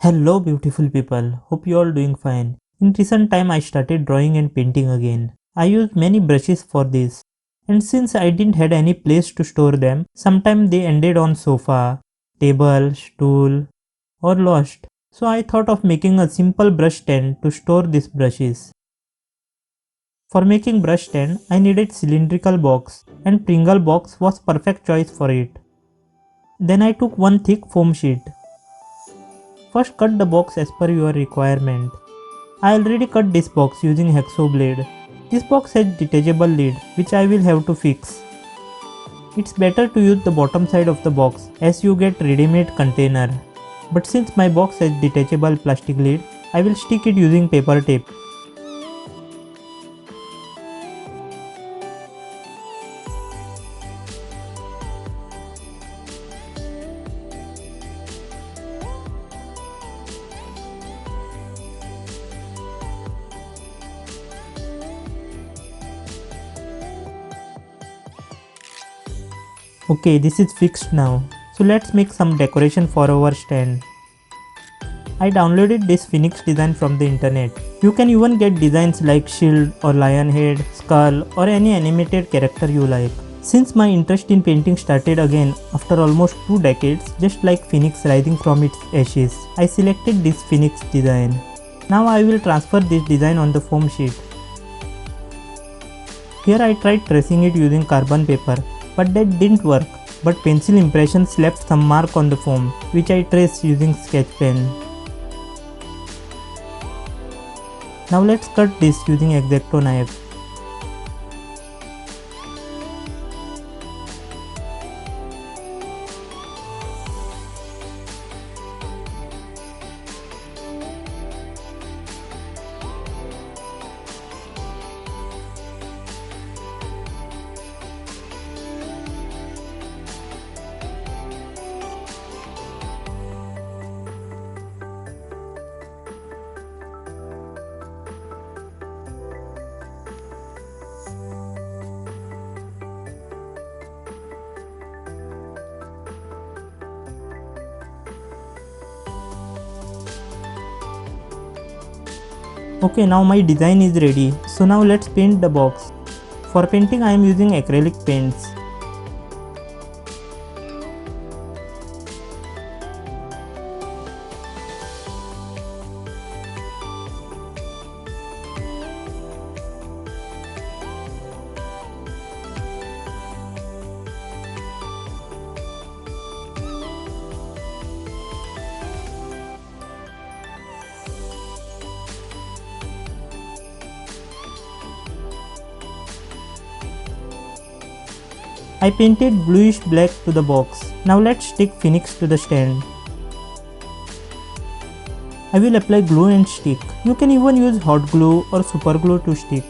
Hello beautiful people, hope you all doing fine. In recent time I started drawing and painting again. I used many brushes for this. And since I didn't had any place to store them, sometimes they ended on sofa, table, stool or lost. So I thought of making a simple brush stand to store these brushes. For making brush stand, I needed cylindrical box and Pringle box was perfect choice for it. Then I took one thick foam sheet. First cut the box as per your requirement. I already cut this box using hacksaw blade. This box has detachable lid which I will have to fix. It's better to use the bottom side of the box as you get ready-made container. But since my box has detachable plastic lid, I will stick it using paper tape. Okay, this is fixed now. So let's make some decoration for our stand. I downloaded this phoenix design from the internet. You can even get designs like shield or lion head, skull or any animated character you like. Since my interest in painting started again after almost 2 decades, just like phoenix rising from its ashes, I selected this phoenix design. Now I will transfer this design on the foam sheet. Here I tried tracing it using carbon paper, but that didn't work. But pencil impressions left some mark on the foam, which I traced using sketch pen. Now let's cut this using X-Acto knife. Okay, now my design is ready. So now let's paint the box. For painting I am using acrylic paints. I painted bluish black to the box. Now let's stick phoenix to the stand. I will apply glue and stick. You can even use hot glue or super glue to stick.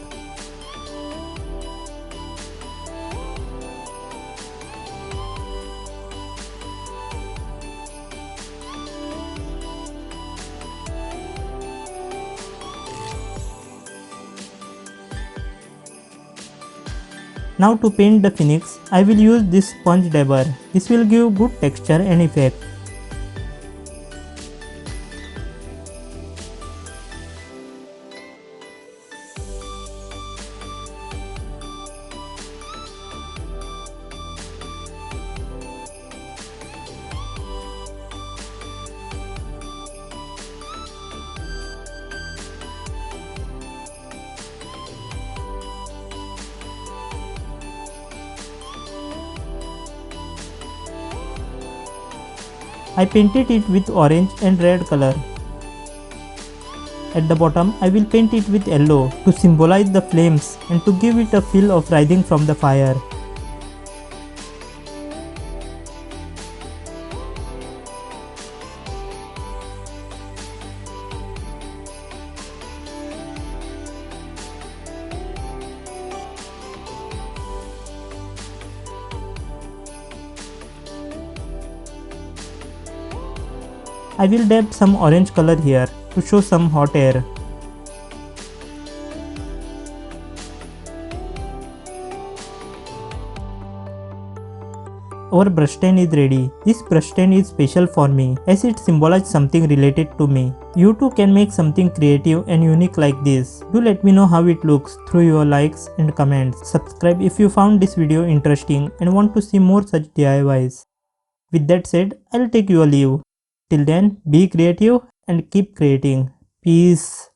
Now to paint the phoenix, I will use this sponge dabber. This will give good texture and effect. I painted it with orange and red color. At the bottom, I will paint it with yellow to symbolize the flames and to give it a feel of rising from the fire. I will dab some orange color here to show some hot air. our brush stand is ready. This brush stand is special for me as it symbolizes something related to me. You too can make something creative and unique like this. Do let me know how it looks through your likes and comments. Subscribe if you found this video interesting and want to see more such DIYs. With that said, I'll take your leave. Till then, be creative and keep creating. Peace.